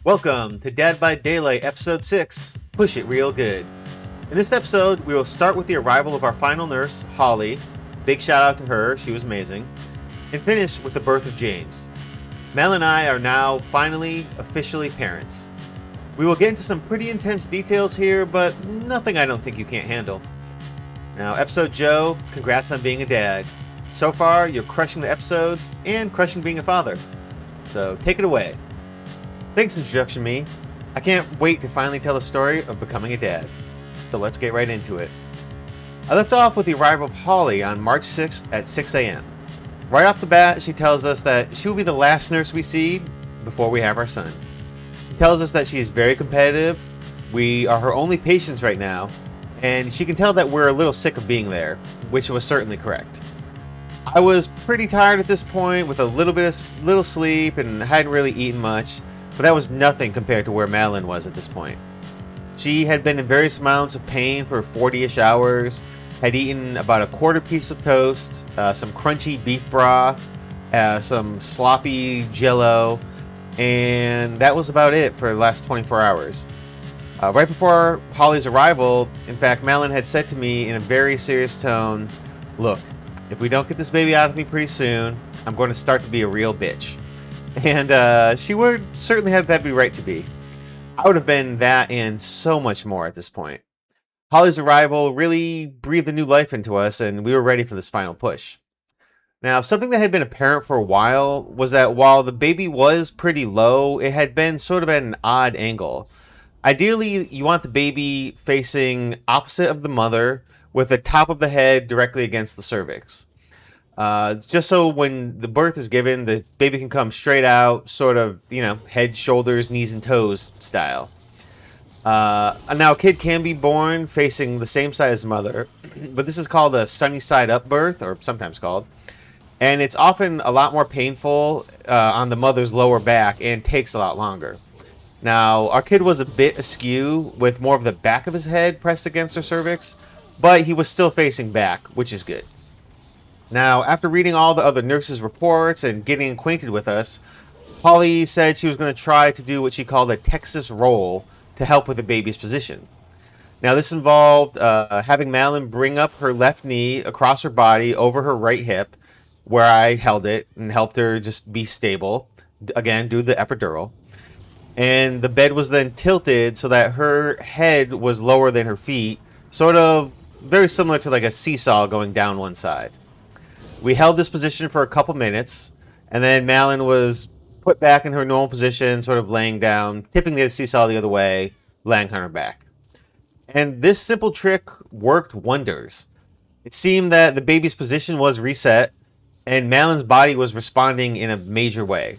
Welcome to Dad by Daylight, Episode 6, Push It Real Good. In this episode, we will start with the arrival of our final nurse, Holly. Big shout out to her, she was amazing. And finish with the birth of James. Mel and I are now finally, officially parents. We will get into some pretty intense details here, but nothing I don't think you can't handle. Now, Episode Joe, congrats on being a dad. So far, you're crushing the episodes and crushing being a father. So take it away. Thanks, Introduction Me. I can't wait to finally tell the story of becoming a dad. So let's get right into it. I left off with the arrival of Holly on March 6th at 6 a.m. Right off the bat, she tells us that she will be the last nurse we see before we have our son. She tells us that she is very competitive, we are her only patients right now, and she can tell that we're a little sick of being there, which was certainly correct. I was pretty tired at this point with a little sleep and hadn't really eaten much, but that was nothing compared to where Madeline was at this point. She had been in various amounts of pain for 40-ish hours, had eaten about a quarter piece of toast, some crunchy beef broth, some sloppy jello, and that was about it for the last 24 hours. Right before Holly's arrival, in fact, Madeline had said to me in a very serious tone, "Look, if we don't get this baby out of me pretty soon, I'm going to start to be a real bitch." And she would certainly have every right to be. I would have been that and so much more at this point. Holly's arrival really breathed a new life into us, and we were ready for this final push. Now, something that had been apparent for a while was that while the baby was pretty low, it had been sort of at an odd angle. Ideally, you want the baby facing opposite of the mother, with the top of the head directly against the cervix. Just so when the birth is given, the baby can come straight out, sort of, head, shoulders, knees, and toes style. Now, a kid can be born facing the same side as the mother, but this is called a sunny side up birth, or sometimes called, and it's often a lot more painful on the mother's lower back and takes a lot longer. Now, our kid was a bit askew, with more of the back of his head pressed against her cervix, but he was still facing back, which is good. Now, after reading all the other nurses' reports and getting acquainted with us, Holly said she was going to try to do what she called a Texas roll to help with the baby's position. Now, this involved having Madeline bring up her left knee across her body over her right hip, where I held it and helped her just be stable. Again, do the epidural. And the bed was then tilted so that her head was lower than her feet, sort of very similar to like a seesaw going down one side. We held this position for a couple minutes, and then Madeline was put back in her normal position, sort of laying down, tipping the seesaw the other way, laying on her back. And this simple trick worked wonders. It seemed that the baby's position was reset, and Madeline's body was responding in a major way.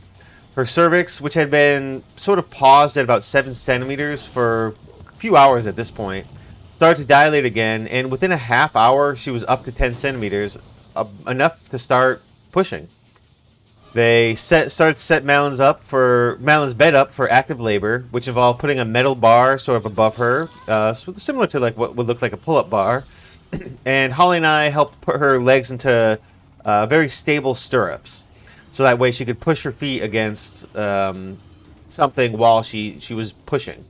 Her cervix, which had been sort of paused at about 7 centimeters for a few hours at this point, started to dilate again, and within a half hour, she was up to 10 centimeters, enough to start pushing. They started to set Madeline's bed up for active labor, which involved putting a metal bar sort of above her, similar to like what would look like a pull-up bar. And Holly and I helped put her legs into very stable stirrups, so that way she could push her feet against something while she was pushing.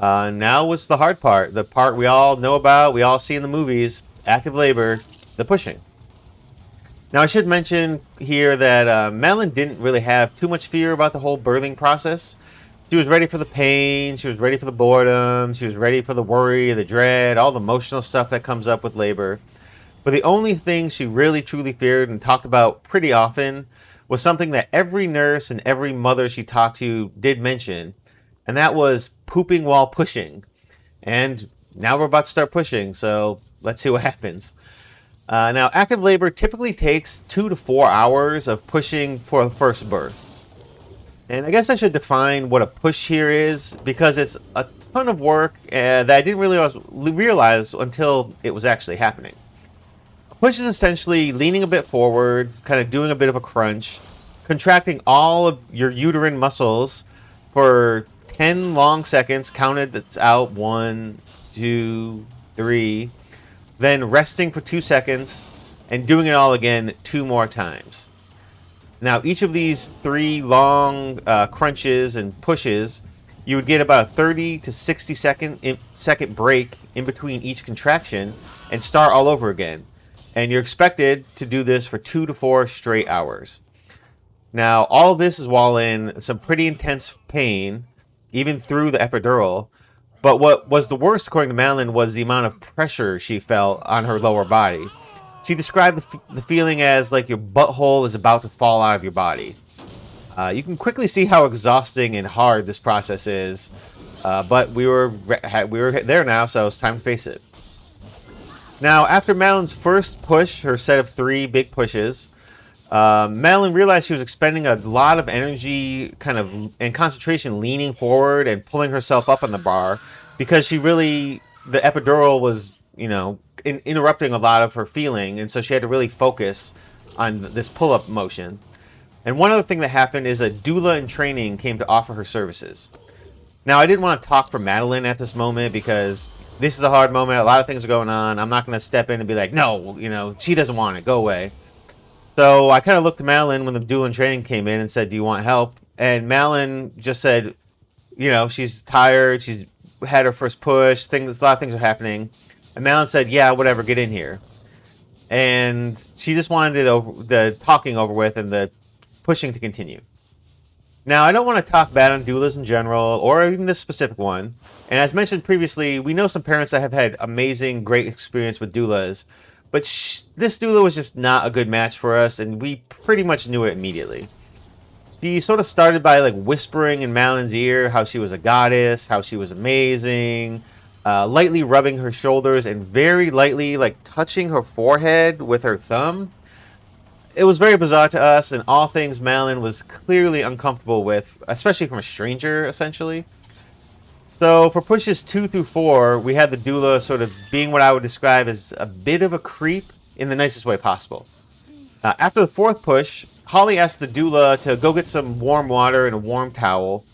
Now was the hard part, the part we all know about, we all see in the movies, active labor, the pushing. Now, I should mention here that Madeline didn't really have too much fear about the whole birthing process. She was ready for the pain, she was ready for the boredom, she was ready for the worry, the dread, all the emotional stuff that comes up with labor. But the only thing she really truly feared and talked about pretty often was something that every nurse and every mother she talked to did mention, and that was pooping while pushing. And now we're about to start pushing, so let's see what happens. Now, active labor typically takes 2 to 4 hours of pushing for the first birth. And I guess I should define what a push here is, because it's a ton of work that I didn't really realize until it was actually happening. A push is essentially leaning a bit forward, kind of doing a bit of a crunch, contracting all of your uterine muscles for 10 long seconds, counted that's out, 1, 2, 3, then resting for 2 seconds, and doing it all again 2 more times. Now, each of these 3 long crunches and pushes, you would get about a 30 to 60 second break in between each contraction and start all over again. And you're expected to do this for 2 to 4 straight hours. Now, all of this is while in some pretty intense pain, even through the epidural. But what was the worst, according to Madeline, was the amount of pressure she felt on her lower body. She described the feeling as like your butthole is about to fall out of your body. You can quickly see how exhausting and hard this process is, but we were there now, so it's time to face it. Now, after Madeline's first push, her set of 3 big pushes, Madeline realized she was expending a lot of energy and concentration leaning forward and pulling herself up on the bar because the epidural was, interrupting a lot of her feeling, and so she had to really focus on this pull-up motion. And one other thing that happened is a doula in training came to offer her services. Now, I didn't want to talk for Madeline at this moment because this is a hard moment. A lot of things are going on. I'm not going to step in and be like, no, she doesn't want it. Go away. So I kind of looked at Madeline when the doula in training came in and said, do you want help? And Madeline just said, she's tired. She's had her first push. A lot of things are happening. And Madeline said, yeah, whatever, get in here. And she just wanted the talking over with and the pushing to continue. Now, I don't want to talk bad on doulas in general, or even this specific one. And as mentioned previously, we know some parents that have had amazing, great experience with doulas. But this doula was just not a good match for us, and we pretty much knew it immediately. She sort of started by whispering in Madeline's ear how she was a goddess, how she was amazing, lightly rubbing her shoulders and very lightly touching her forehead with her thumb. It was very bizarre to us, and all things Madeline was clearly uncomfortable with, especially from a stranger, essentially. So for pushes 2 through 4, we had the doula sort of being what I would describe as a bit of a creep in the nicest way possible. After the 4th push, Holly asked the doula to go get some warm water and a warm towel.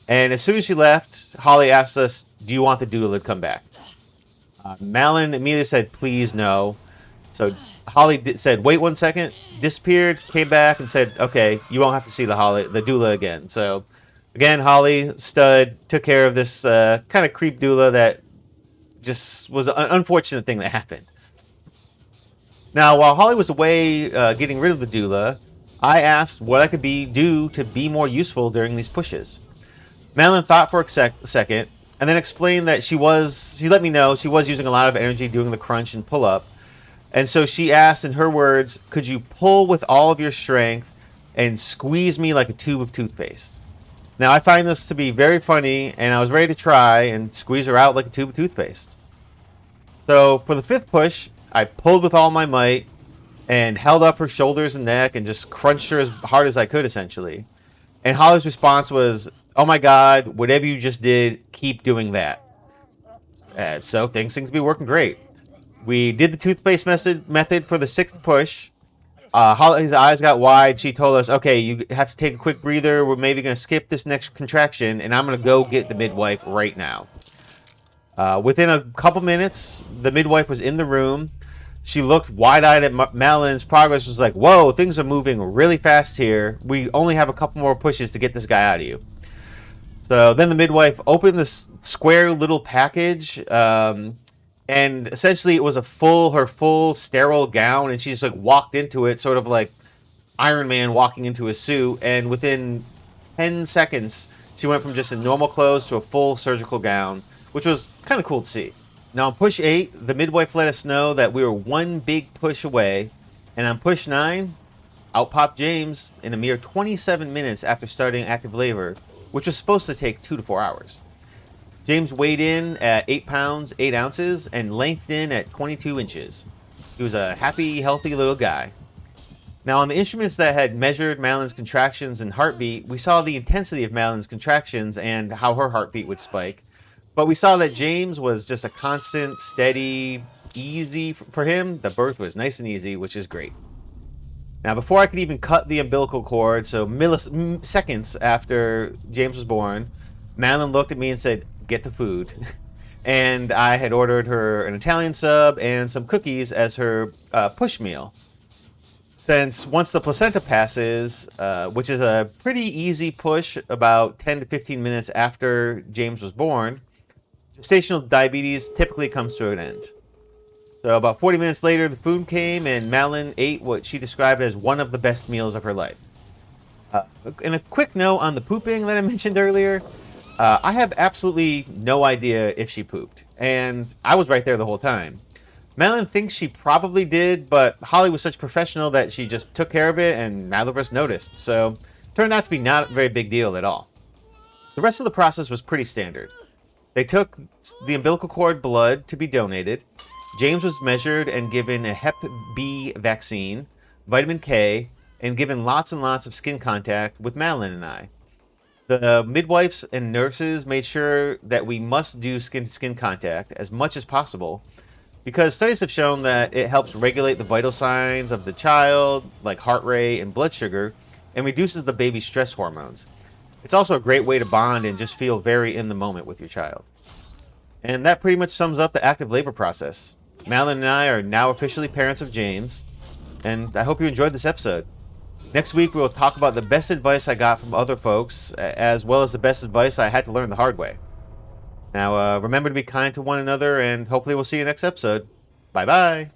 And as soon as she left, Holly asked us, do you want the doula to come back? Madeline immediately said, please no. So Holly said, wait 1 second, disappeared, came back and said, okay, you won't have to see the doula again. So again, Holly, stud, took care of this kind of creep doula that just was an unfortunate thing that happened. Now, while Holly was away getting rid of the doula, I asked what I could do to be more useful during these pushes. Madeline thought for a second, and then explained that she let me know she was using a lot of energy doing the crunch and pull-up. And so she asked, in her words, could you pull with all of your strength and squeeze me like a tube of toothpaste? Now, I find this to be very funny, and I was ready to try and squeeze her out like a tube of toothpaste. So for the 5th push, I pulled with all my might and held up her shoulders and neck and just crunched her as hard as I could, essentially. And Holly's response was, oh my God, whatever you just did, keep doing that. So things seem to be working great. We did the toothpaste method for the 6th push. Holly's eyes got wide. She told us, okay, you have to take a quick breather. We're maybe going to skip this next contraction, and I'm going to go get the midwife right now. Within a couple minutes, the midwife was in the room. She looked wide-eyed at Madeline's progress, was like, whoa, things are moving really fast here. We only have a couple more pushes to get this guy out of you. So then the midwife opened this square little package, and essentially it was her full sterile gown, and she just walked into it, sort of like Iron Man walking into a suit, and within 10 seconds, she went from just in normal clothes to a full surgical gown, which was kind of cool to see. Now on push 8, the midwife let us know that we were 1 big push away, and on push 9, out popped James in a mere 27 minutes after starting active labor, which was supposed to take 2 to 4 hours. James weighed in at 8 pounds, 8 ounces, and lengthed in at 22 inches. He was a happy, healthy little guy. Now, on the instruments that had measured Madeline's contractions and heartbeat, we saw the intensity of Madeline's contractions and how her heartbeat would spike. But we saw that James was just a constant, steady, easy. For him, the birth was nice and easy, which is great. Now, before I could even cut the umbilical cord, so milliseconds after James was born, Madeline looked at me and said, get the food. And I had ordered her an Italian sub and some cookies as her push meal. since once the placenta passes, which is a pretty easy push about 10 to 15 minutes after James was born, gestational diabetes typically comes to an end. So about 40 minutes later, the food came, and Madeline ate what she described as one of the best meals of her life. And a quick note on the pooping that I mentioned earlier. I have absolutely no idea if she pooped, and I was right there the whole time. Madeline thinks she probably did, but Holly was such a professional that she just took care of it, and neither of us noticed. So, turned out to be not a very big deal at all. The rest of the process was pretty standard. They took the umbilical cord blood to be donated. James was measured and given a Hep B vaccine, vitamin K, and given lots and lots of skin contact with Madeline and I. The midwives and nurses made sure that we must do skin-to-skin contact as much as possible because studies have shown that it helps regulate the vital signs of the child, like heart rate and blood sugar, and reduces the baby's stress hormones. It's also a great way to bond and just feel very in the moment with your child. And that pretty much sums up the active labor process. Madeline and I are now officially parents of James, and I hope you enjoyed this episode. Next week, we'll talk about the best advice I got from other folks, as well as the best advice I had to learn the hard way. Now, remember to be kind to one another, and hopefully we'll see you next episode. Bye-bye!